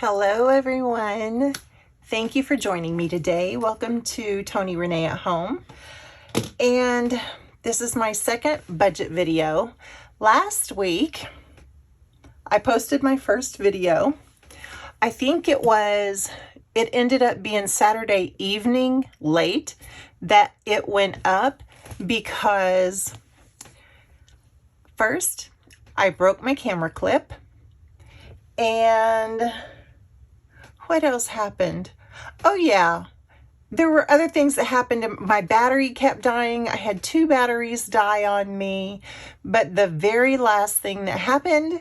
Hello everyone. Thank you for joining me today. Welcome to Tony Renee at Home. And this is my second budget video. Last week, I posted my first video. I think it ended up being Saturday evening late that it went up because first I broke my camera clip and what else happened? Oh yeah, there were other things that happened. My battery kept dying. I had 2 batteries die on me. But the very last thing that happened,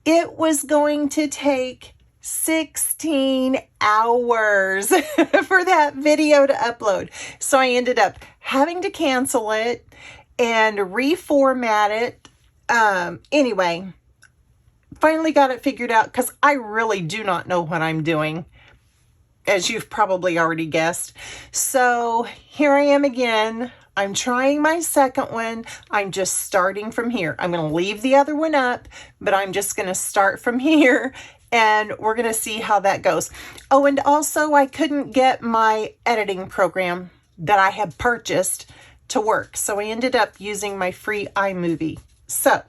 it was going to take 16 hours for that video to upload. So I ended up having to cancel it and reformat it. Anyway, finally got it figured out because I really do not know what I'm doing, as you've probably already guessed. So here I am again. I'm trying my second one. I'm just starting from here. I'm going to leave the other one up, but I'm just going to start from here and we're going to see how that goes. Oh, and also I couldn't get my editing program that I had purchased to work. So I ended up using my free iMovie. So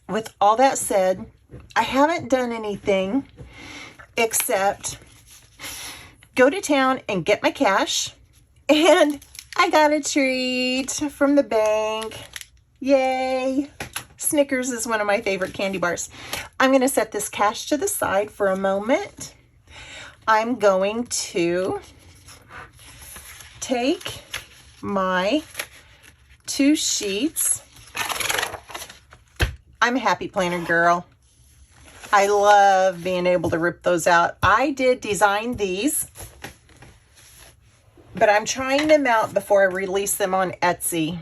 with all that said, I haven't done anything except go to town and get my cash, and I got a treat from the bank. Yay! Snickers is one of my favorite candy bars. I'm going to set this cash to the side for a moment. I'm going to take my 2 sheets. I'm a happy planner girl. I love being able to rip those out. I did design these, but I'm trying them out before I release them on Etsy.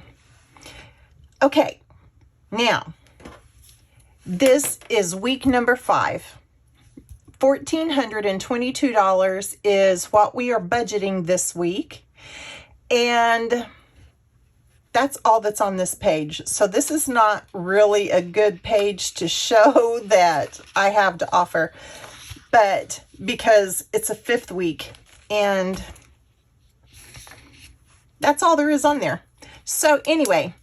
Okay, now, this is week number 5. $1,422 is what we are budgeting this week, and that's all that's on this page. So this is not really a good page to show that I have to offer, but because it's a 5th week and that's all there is on there. So anyway,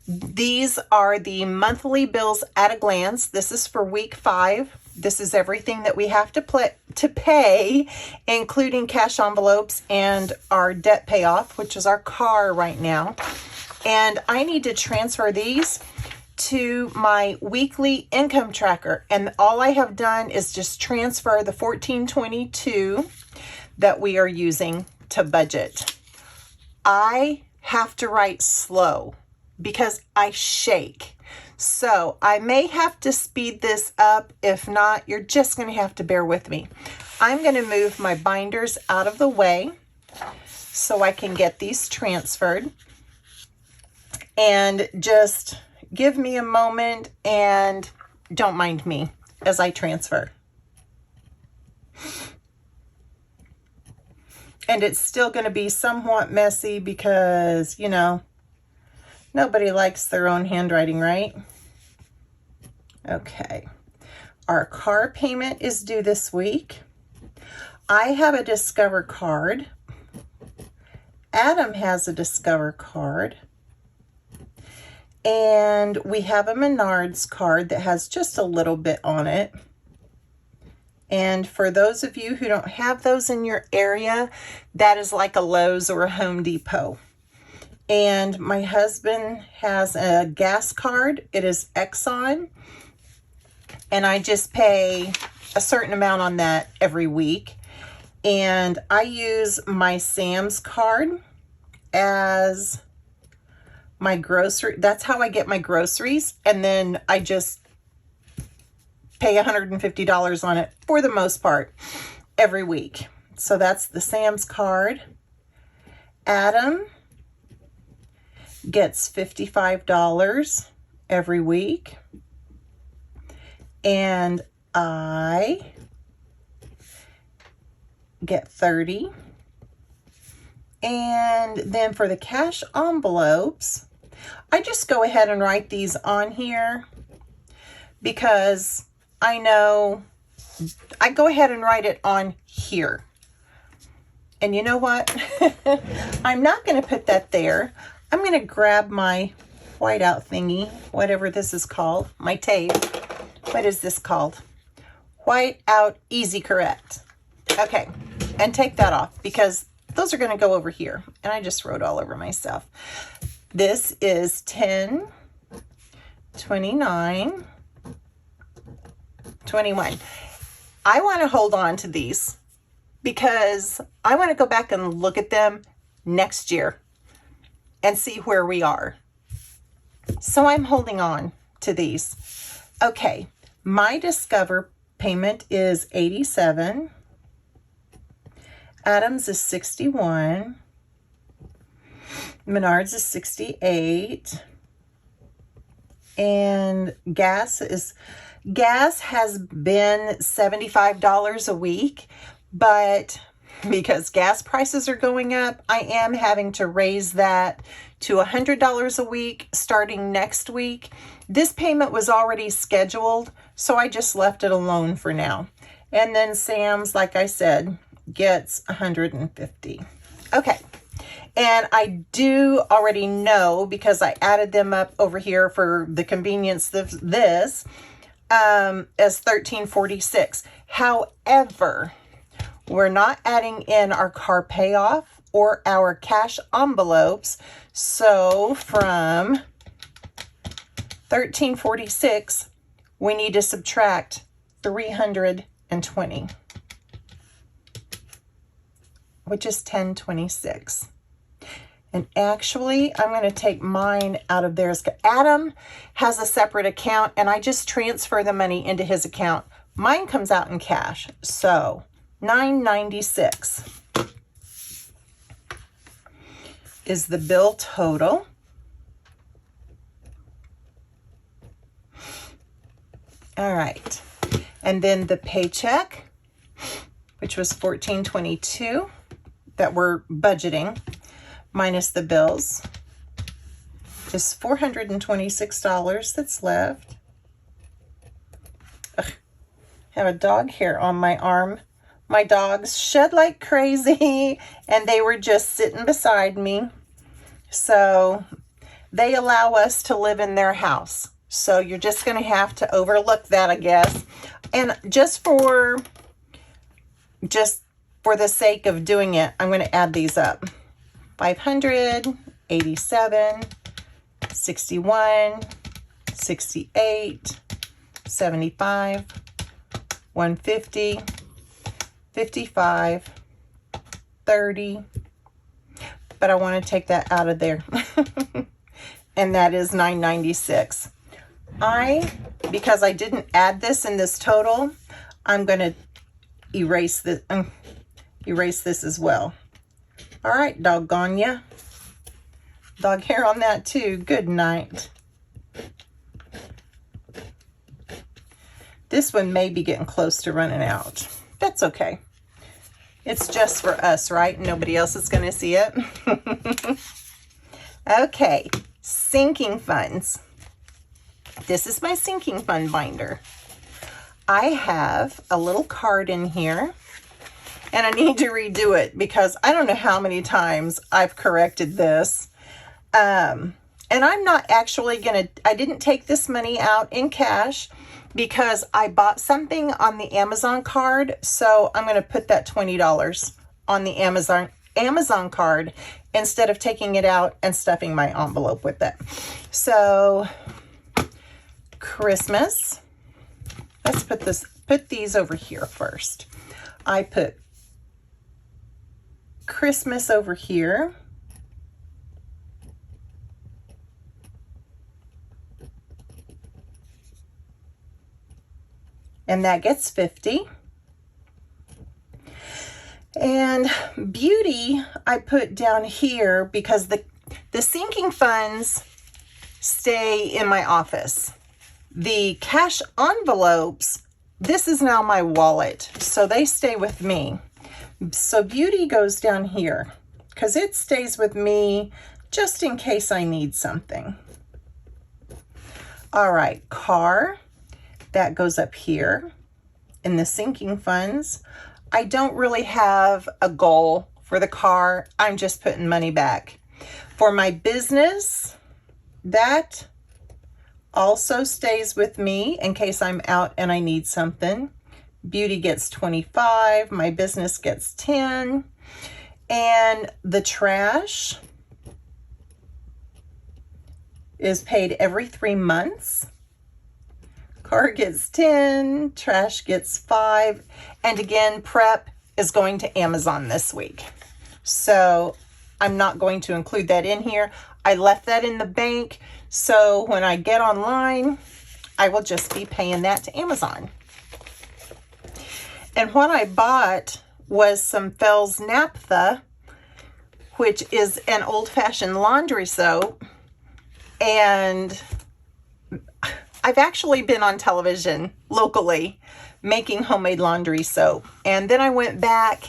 these are the monthly bills at a glance. This is for week 5. This is everything that we have to pay, including cash envelopes and our debt payoff, which is our car right now. And I need to transfer these to my weekly income tracker. And all I have done is just transfer the $1,422 that we are using to budget. I have to write slow because I shake. So I may have to speed this up. If not, you're just going to have to bear with me. I'm going to move my binders out of the way so I can get these transferred. And just give me a moment and don't mind me as I transfer. And it's still going to be somewhat messy because, you know, nobody likes their own handwriting, right? Okay. Our car payment is due this week. I have a Discover card. Adam has a Discover card. And we have a Menards card that has just a little bit on it. And for those of you who don't have those in your area, that is like a Lowe's or a Home Depot. And my husband has a gas card. It is Exxon. And I just pay a certain amount on that every week. And I use my Sam's card as my grocery. That's how I get my groceries. And then I just pay $150 on it for the most part every week. So that's the Sam's card. Adam gets $55 every week. And I get $30. And then for the cash envelopes, I just go ahead and write these on here because I know I go ahead and write it on here. And you know what? I'm not going to put that there. I'm going to grab my whiteout thingy, whatever this is called, my tape. What is this called? Whiteout Easy Correct. Okay, and take that off because those are going to go over here. And I just wrote all over myself. This is 10, 29, 21. I want to hold on to these because I want to go back and look at them next year and see where we are. So I'm holding on to these. Okay, my Discover payment is 87. Adams is 61. Menards is 68. And gas has been $75 a week, but because gas prices are going up, I am having to raise that to $100 a week starting next week. This payment was already scheduled, so I just left it alone for now. And then Sam's, like I said, gets $150. Okay. And I do already know, because I added them up over here for the convenience of this, as $13.46. However, we're not adding in our car payoff or our cash envelopes. So from $13.46, we need to subtract $320, which is $10.26. And actually, I'm going to take mine out of theirs. Adam has a separate account, and I just transfer the money into his account. Mine comes out in cash. So, $9.96 is the bill total. All right. And then the paycheck, which was $14.22 that we're budgeting, minus the bills, is $426 that's left. Ugh, I have a dog hair on my arm. My dogs shed like crazy, and they were just sitting beside me. So they allow us to live in their house. So you're just going to have to overlook that, I guess. And just for the sake of doing it, I'm going to add these up. 500, 87, 61, 68, 75, 150, 55, 30. But I want to take that out of there. And that is $9.96. Because I didn't add this in this total, I'm going to erase this as well. All right, doggone ya. Dog hair on that too. Good night. This one may be getting close to running out. That's okay. It's just for us, right? Nobody else is going to see it. Okay, sinking funds. This is my sinking fund binder. I have a little card in here. And I need to redo it because I don't know how many times I've corrected this. And I'm not actually I didn't take this money out in cash because I bought something on the Amazon card. So I'm going to put that $20 on the Amazon card instead of taking it out and stuffing my envelope with it. So Christmas, let's put these over here first. I put Christmas over here. And that gets 50. And beauty I put down here because the sinking funds stay in my office. The cash envelopes, this is now my wallet, so they stay with me. So beauty goes down here because it stays with me just in case I need something. All right, car, that goes up here in the sinking funds. I don't really have a goal for the car. I'm just putting money back. For my business, that also stays with me in case I'm out and I need something. Beauty gets 25, my business gets 10, and the trash is paid every 3 months. Car gets 10, trash gets 5, and again, prep is going to Amazon this week. So I'm not going to include that in here. I left that in the bank, so when I get online, I will just be paying that to Amazon. And what I bought was some Fell's Naphtha, which is an old-fashioned laundry soap. And I've actually been on television locally making homemade laundry soap. And then I went back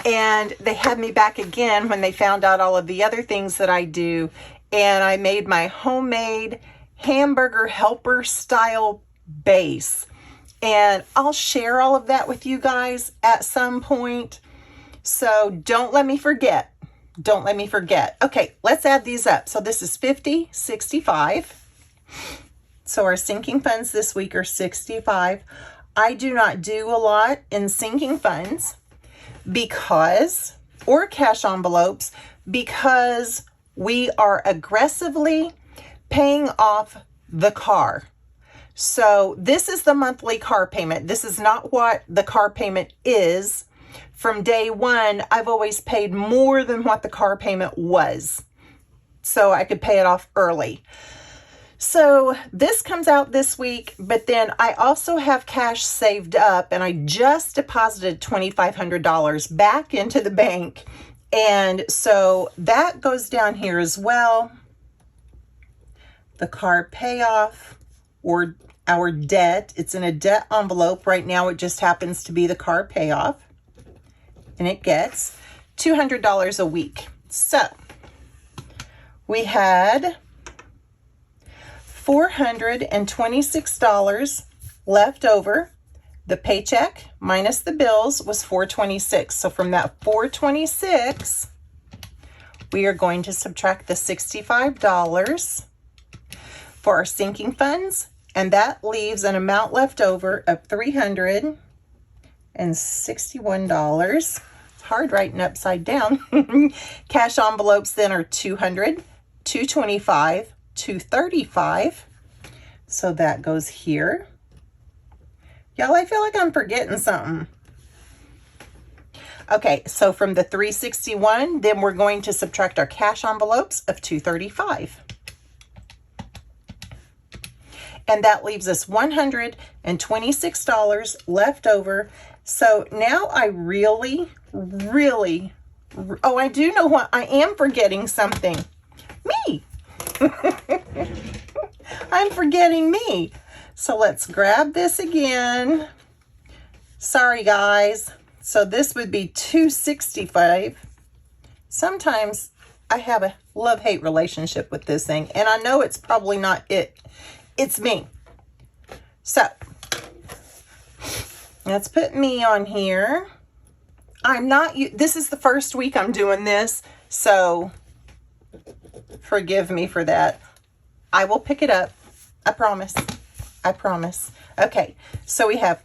and they had me back again when they found out all of the other things that I do. And I made my homemade hamburger helper style base. And I'll share all of that with you guys at some point. So don't let me forget. Don't let me forget. Okay, let's add these up. So this is 50, 65. So our sinking funds this week are 65. I do not do a lot in sinking funds because, or cash envelopes, because we are aggressively paying off the car. So this is the monthly car payment. This is not what the car payment is. From day one, I've always paid more than what the car payment was, so I could pay it off early. So this comes out this week, but then I also have cash saved up, and I just deposited $2,500 back into the bank. And so that goes down here as well. The car payoff, or our debt. It's in a debt envelope. Right now, it just happens to be the car payoff. And it gets $200 a week. So we had $426 left over. The paycheck minus the bills was $426. So from that $426, we are going to subtract the $65 for our sinking funds, and that leaves an amount left over of $361. It's hard writing upside down. Cash envelopes then are $200, $225, $235. So that goes here. Y'all, I feel like I'm forgetting something. Okay, so from the $361, then we're going to subtract our cash envelopes of $235. And that leaves us $126 left over. So now I really, oh, I do know what I am forgetting something. Me. I'm forgetting me. So let's grab this again. Sorry, guys. So this would be $265. Sometimes I have a love-hate relationship with this thing, and I know it's probably not it. It's me. So let's put me on here. This is the first week I'm doing this, so forgive me for that. I will pick it up. I promise. I promise. Okay, so we have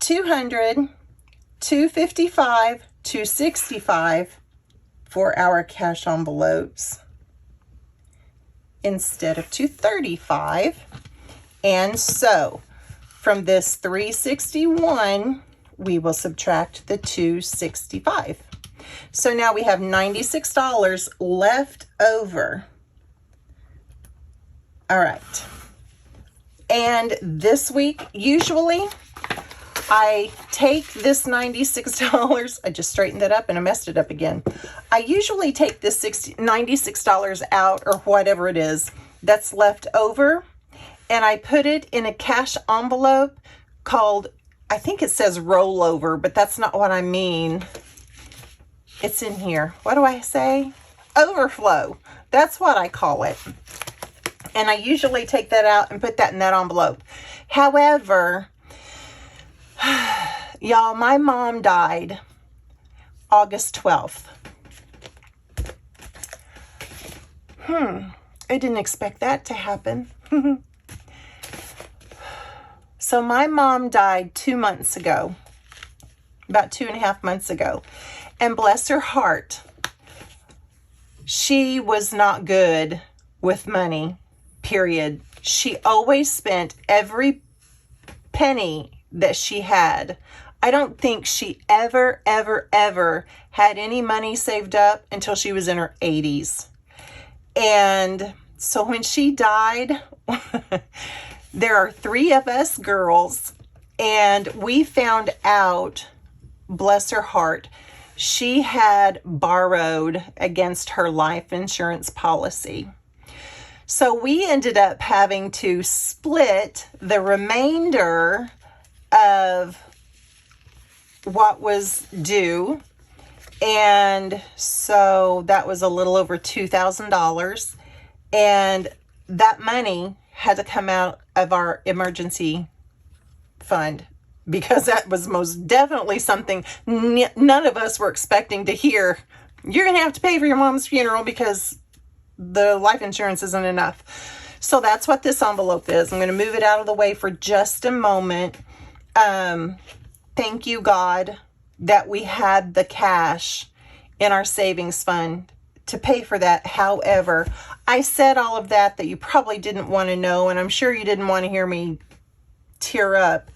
$200, $255, $265 for our cash envelopes instead of $235. And so from this $361, we will subtract the $265. So now we have $96 left over. All right. And this week, usually I take this $96. I just straightened it up and I messed it up again. I usually take this $96 out, or whatever it is that's left over, and I put it in a cash envelope called, I think it says rollover, but that's not what I mean. It's in here. What do I say? Overflow. That's what I call it. And I usually take that out and put that in that envelope. However, Y'all, my mom died August 12th. I didn't expect that to happen. So my mom died 2 months ago, about 2.5 months ago. And bless her heart, she was not good with money, period. She always spent every penny that she had. I don't think she ever had any money saved up until she was in her 80s. And so when she died, there are 3 of us girls, and we found out, bless her heart, she had borrowed against her life insurance policy. So we ended up having to split the remainder of what was due. And so that was a little over $2,000. And that money had to come out of our emergency fund, because that was most definitely something none of us were expecting to hear. You're going to have to pay for your mom's funeral because the life insurance isn't enough. So that's what this envelope is. I'm going to move it out of the way for just a moment. Thank you, God, that we had the cash in our savings fund to pay for that. However, I said all of that you probably didn't want to know, and I'm sure you didn't want to hear me tear up.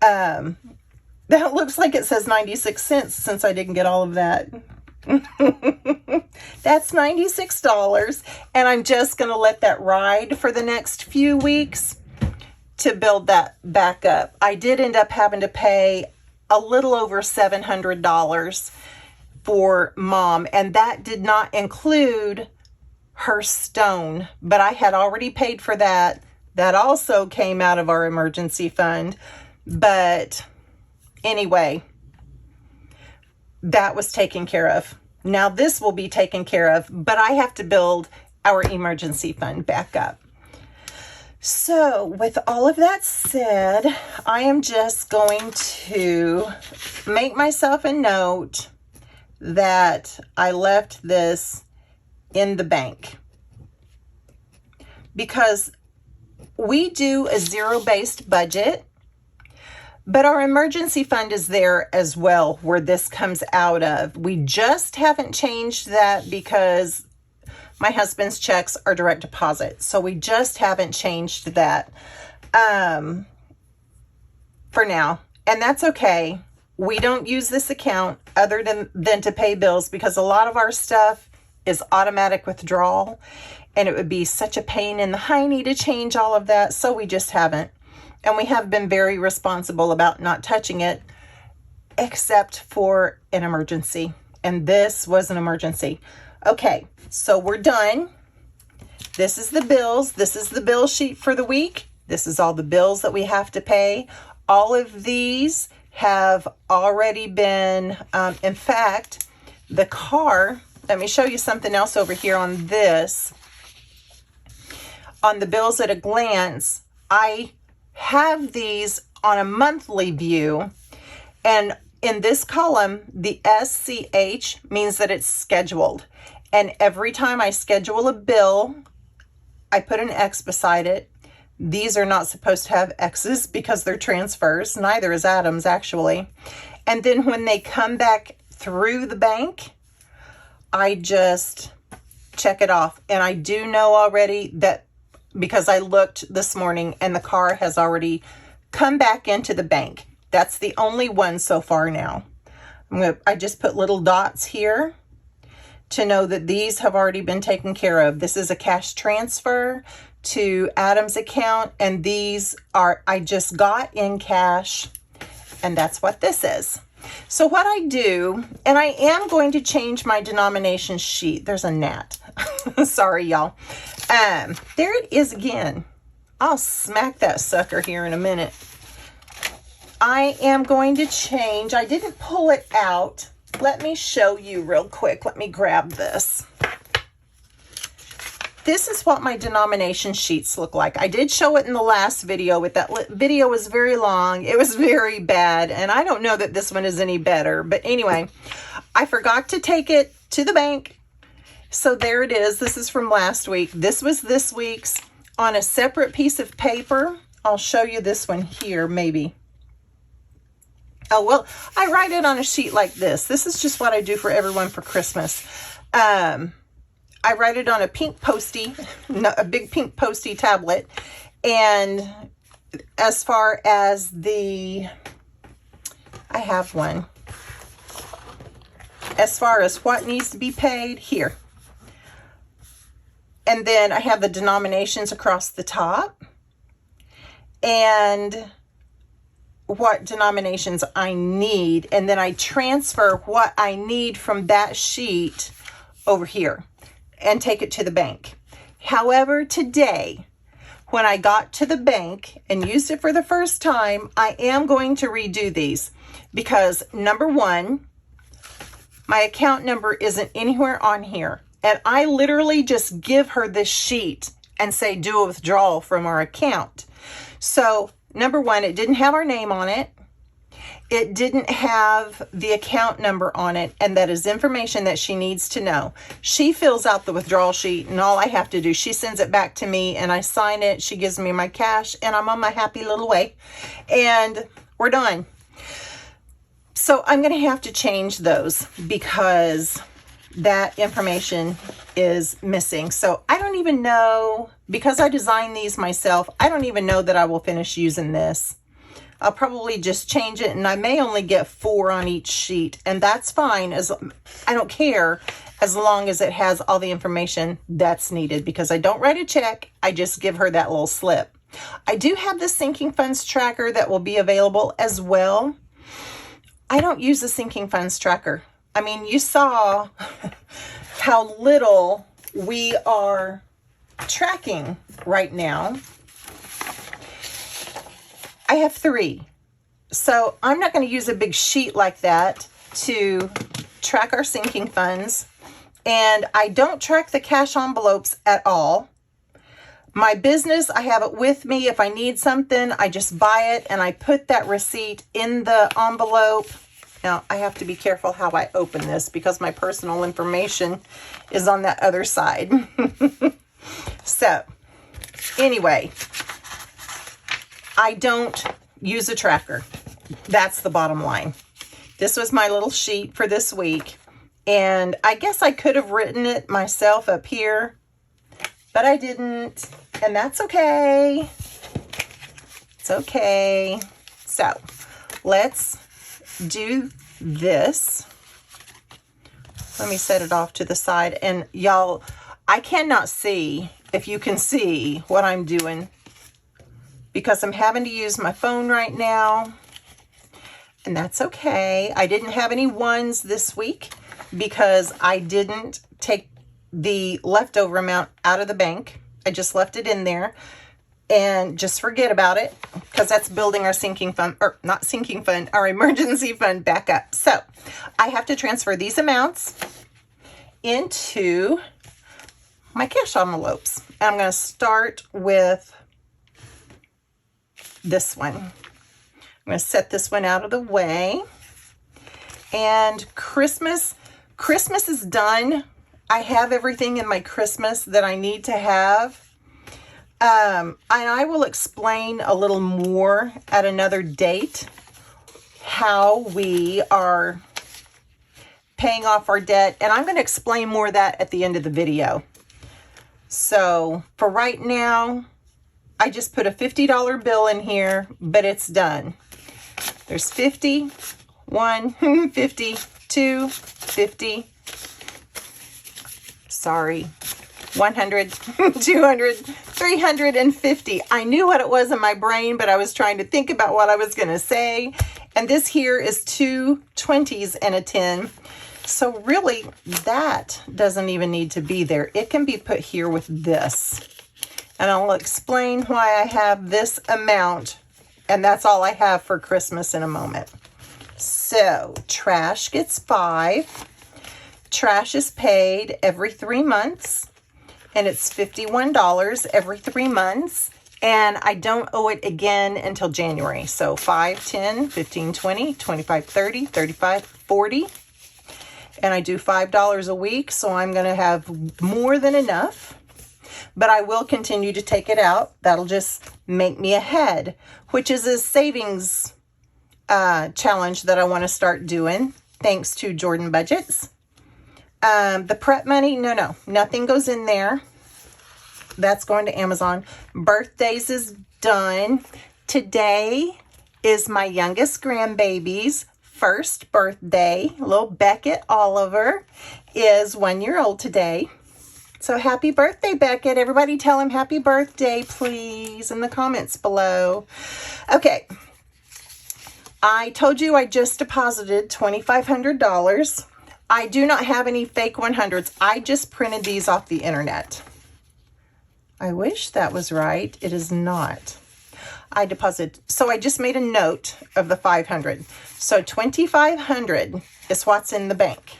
That looks like it says 96 cents since I didn't get all of that. That's $96, and I'm just going to let that ride for the next few weeks to build that back up. I did end up having to pay a little over $700 for Mom, and that did not include her stone, but I had already paid for that. That also came out of our emergency fund. But anyway, that was taken care of. Now this will be taken care of, but I have to build our emergency fund back up. So with all of that said, I am just going to make myself a note that I left this in the bank, because we do a zero-based budget. But our emergency fund is there as well, where this comes out of. We just haven't changed that because my husband's checks are direct deposit. So we just haven't changed that for now. And that's okay. We don't use this account other than to pay bills, because a lot of our stuff is automatic withdrawal. And it would be such a pain in the hiney to change all of that. So we just haven't. And we have been very responsible about not touching it, except for an emergency. And this was an emergency. Okay, so we're done. This is the bills. This is the bill sheet for the week. This is all the bills that we have to pay. All of these have already been, in fact, the car. Let me show you something else over here on this. On the bills at a glance, I have these on a monthly view, and in this column the SCH means that it's scheduled, and every time I schedule a bill I put an X beside it. These are not supposed to have X's because they're transfers, neither is Adam's actually. And then when they come back through the bank, I just check it off, and I do know already that, because I looked this morning and the car has already come back into the bank. That's the only one so far now. I just put little dots here to know that these have already been taken care of. This is a cash transfer to Adam's account, and these are, I just got in cash, and that's what this is. So what I do, and I am going to change my denomination sheet. There's a gnat. Sorry, y'all. There it is again. I'll smack that sucker here in a minute. I am going to change. I didn't pull it out. Let me show you real quick. Let me grab this. this is what my denomination sheets look like. I did show it in the last video, but that video was very long. It was very bad, and I don't know that this one is any better. But anyway, I forgot to take it to the bank. So there it is. This is from last week. This was this week's on a separate piece of paper. I'll show you this one here, maybe. Oh, well, I write it on a sheet like this. This is just what I do for everyone for Christmas. I write it on a pink Post-it, a big pink Post-it tablet. And as far as I have one. As far as what needs to be paid, here. And then I have the denominations across the top. And what denominations I need, and then I transfer what I need from that sheet over here and take it to the bank. However, today, when I got to the bank and used it for the first time, I am going to redo these because number one, my account number isn't anywhere on here. And I literally just give her this sheet and say, do a withdrawal from our account. So number one, it didn't have our name on it. It didn't have the account number on it, and that is information that she needs to know. She fills out the withdrawal sheet, and all I have to do, she sends it back to me, and I sign it. She gives me my cash, and I'm on my happy little way, and we're done. So I'm going to have to change those because that information is missing. So I don't even know, because I designed these myself, I don't even know that I will finish using this. I'll probably just change it, and I may only get 4 on each sheet, and that's fine. I don't care as long as it has all the information that's needed, because I don't write a check. I just give her that little slip. I do have the sinking funds tracker that will be available as well. I don't use the sinking funds tracker. I mean, you saw how little we are tracking right now. I have 3. So I'm not going to use a big sheet like that to track our sinking funds. And I don't track the cash envelopes at all. My business, I have it with me. If I need something, I just buy it and I put that receipt in the envelope. Now, I have to be careful how I open this because my personal information is on that other side. So, anyway, I don't use a tracker. That's the bottom line. This was my little sheet for this week. And I guess I could have written it myself up here, but I didn't. And that's okay. It's okay. So, let's do this. Let me set it off to the side. And y'all, I cannot see if you can see what I'm doing because I'm having to use my phone right now. And that's okay. I didn't have any ones this week because I didn't take the leftover amount out of the bank. I just left it in there. And just forget about it because that's building our sinking fund, or not sinking fund, our emergency fund back up. So I have to transfer these amounts into my cash envelopes. And I'm going to start with this one. I'm going to set this one out of the way. And Christmas is done. I have everything in my Christmas that I need to have. And I will explain a little more at another date how we are paying off our debt. And I'm going to explain more of that at the end of the video. So for right now, I just put a $50 bill in here, but it's done. There's 50, 1, 50, 2, 50. Sorry. 100, 200, 350. I knew what it was in my brain, but I was trying to think about what I was going to say. And this here is 2 20s and a 10. So really, that doesn't even need to be there. It can be put here with this. And I'll explain why I have this amount. And that's all I have for Christmas in a moment. So, trash gets 5. Trash is paid every 3 months. and it's $51 every 3 months. And I don't owe it again until January. So 5, 10, 15, 20, 25, 30, 35, 40. And I do $5 a week, so I'm going to have more than enough. But I will continue to take it out. That'll just make me ahead, which is a savings challenge that I want to start doing, thanks to Jordan Budgets. The prep money, no, nothing goes in there. That's going to Amazon. Birthdays is done. Today is my youngest grandbaby's first birthday. Little Beckett Oliver is 1 year old today. So happy birthday, Beckett. Everybody tell him happy birthday, please, in the comments below. Okay. I told you I just deposited $2,500. I do not have any fake 100s. I just printed these off the internet. I wish that was right. It is not. I deposited. So I just made a note of the 500. So $2,500 is what's in the bank.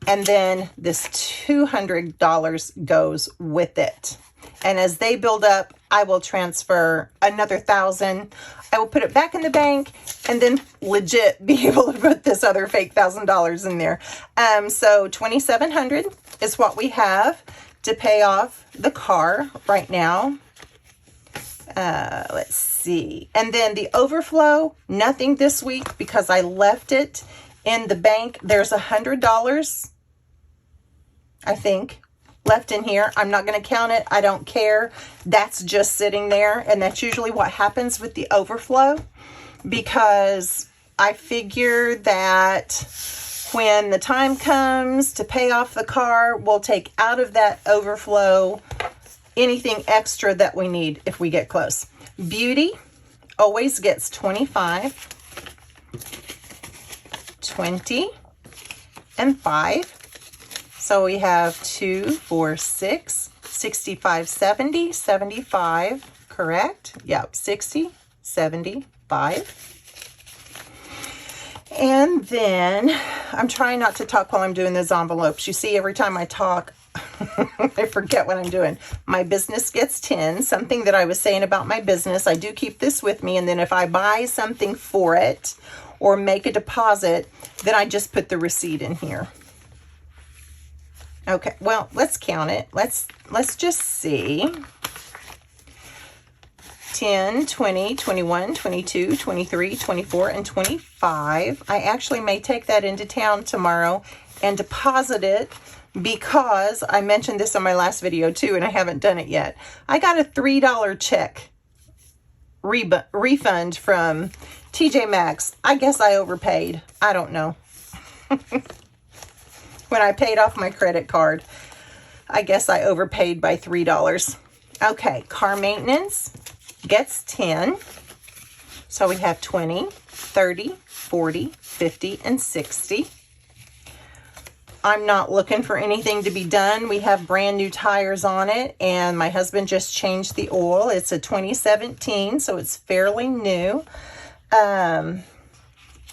And then this $200 goes with it. And as they build up, I will transfer another $1,000. I will put it back in the bank and then legit be able to put this other fake $1,000 in there. So $2,700 is what we have to pay off the car right now. Let's see. And then the overflow, nothing this week because I left it in the bank. There's $100, I think, left in here. I'm not going to count it. I don't care. That's just sitting there. And that's usually what happens with the overflow, because I figure that when the time comes to pay off the car, we'll take out of that overflow anything extra that we need if we get close. Beauty always gets 25, 20, and 5. So we have 2, 4, 6, 65, 70, 75, correct? Yep, 60, 75. And then I'm trying not to talk while I'm doing those envelopes. You see, every time I talk, I forget what I'm doing. My business gets 10, something that I was saying about my business. I do keep this with me. And then if I buy something for it or make a deposit, then I just put the receipt in here. Okay, well, let's count it. Let's just see. 10, 20, 21, 22, 23, 24, and 25. I actually may take that into town tomorrow and deposit it, because I mentioned this on my last video too, and I haven't done it yet. I got a $3 check refund from TJ Maxx. I guess I overpaid. I don't know. When I paid off my credit card, I guess I overpaid by $3. Okay, car maintenance gets 10. So we have 20, 30, 40, 50, and 60. I'm not looking for anything to be done. We have brand new tires on it, and my husband just changed the oil. It's a 2017, so it's fairly new.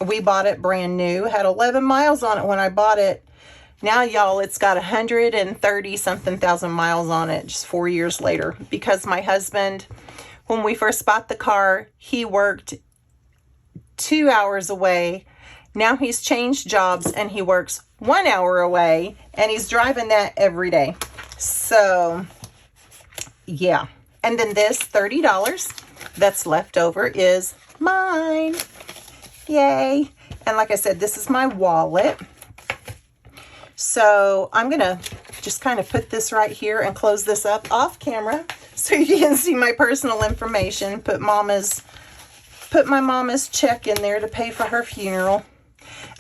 We bought it brand new. Had 11 miles on it when I bought it. Now, y'all, it's got 130 something thousand miles on it just 4 years later, because my husband, when we first bought the car, he worked 2 hours away. Now he's changed jobs and he works 1 hour away, and he's driving that every day. So yeah. And then this $30 that's left over is mine. Yay. And like I said, this is my wallet. So I'm going to just kind of put this right here and close this up off camera so you can see my personal information. Put my mama's check in there to pay for her funeral.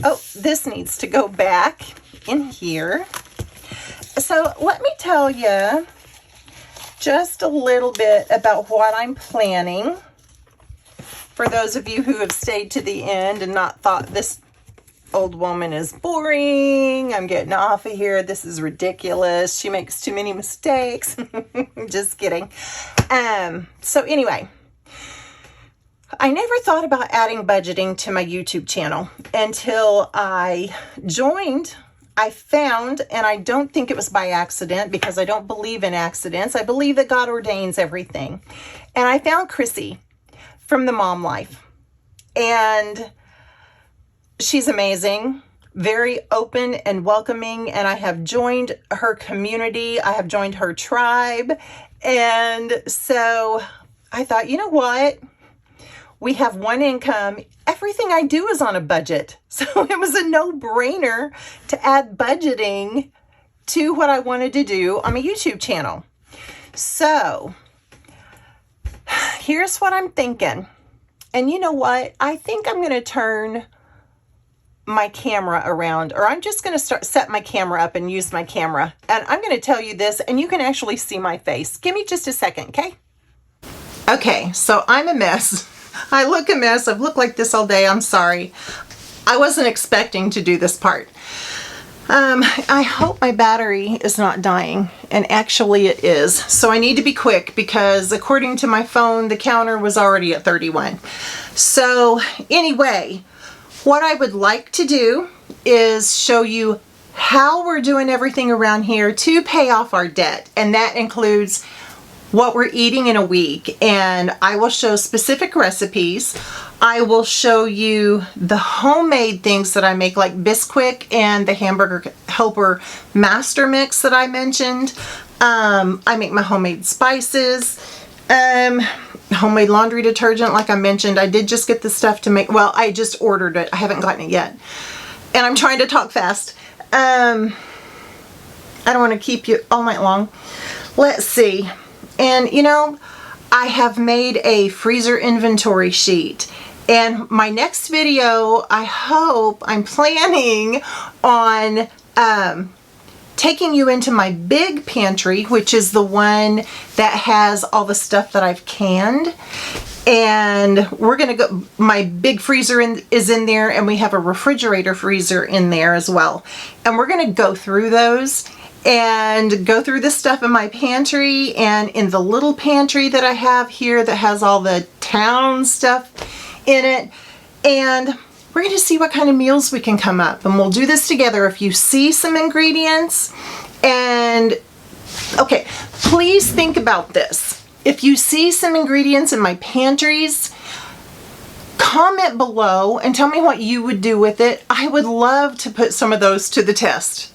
Oh, this needs to go back in here. So let me tell you just a little bit about what I'm planning. For those of you who have stayed to the end and not thought this old woman is boring, I'm getting off of here, this is ridiculous, she makes too many mistakes. Just kidding. So anyway, I never thought about adding budgeting to my YouTube channel until I joined I found, and I don't think it was by accident because I don't believe in accidents. I believe that God ordains everything. And I found Chrissy from the Mom Life. And she's amazing, very open and welcoming. And I have joined her community. I have joined her tribe. And so I thought, you know what? We have one income. Everything I do is on a budget. So it was a no-brainer to add budgeting to what I wanted to do on my YouTube channel. So here's what I'm thinking. And you know what? I think I'm going to turn my camera around, or I'm just going to set my camera up and use my camera. And I'm going to tell you this, and you can actually see my face. Give me just a second, okay? Okay, so I'm a mess. I look a mess. I've looked like this all day. I'm sorry. I wasn't expecting to do this part. I hope my battery is not dying, and actually it is. So I need to be quick because according to my phone, the counter was already at 31. So anyway, what I would like to do is show you how we're doing everything around here to pay off our debt. And that includes what we're eating in a week, and I will show specific recipes. I will show you the homemade things that I make, like Bisquick and the Hamburger Helper Master Mix that I mentioned. I make my homemade spices, homemade laundry detergent like I mentioned. I did just get the stuff to make, well, I just ordered it. I haven't gotten it yet. And I'm trying to talk fast. I don't want to keep you all night long. Let's see. And you know, I have made a freezer inventory sheet. And my next video, I'm planning on taking you into my big pantry, which is the one that has all the stuff that I've canned. And we're going to go, my big freezer is in there, and we have a refrigerator freezer in there as well. And we're going to go through those and go through the stuff in my pantry and in the little pantry that I have here that has all the town stuff in it. And we're going to see what kind of meals we can come up, and we'll do this together. If you see some ingredients, and okay, please think about this. If you see some ingredients in my pantries, comment below and tell me what you would do with it. I would love to put some of those to the test.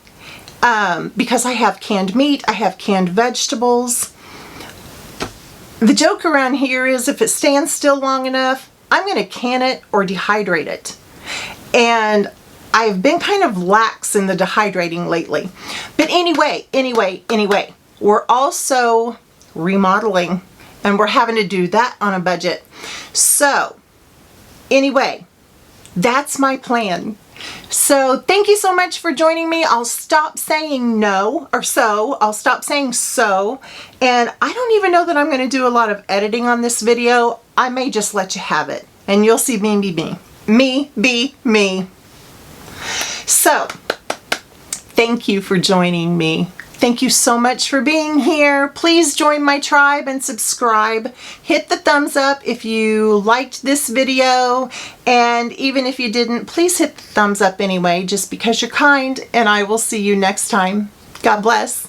Because I have canned meat, I have canned vegetables. The joke around here is if it stands still long enough, I'm going to can it or dehydrate it. And I've been kind of lax in the dehydrating lately. But anyway, we're also remodeling, and we're having to do that on a budget. So anyway, that's my plan. So thank you so much for joining me. I'll stop saying no or so. I'll stop saying so. And I don't even know that I'm going to do a lot of editing on this video. I may just let you have it, and you'll see me be me. So thank you for joining me. Thank you so much for being here. Please join my tribe and subscribe. Hit the thumbs up if you liked this video. And even if you didn't, please hit the thumbs up anyway, just because you're kind. And I will see you next time. God bless.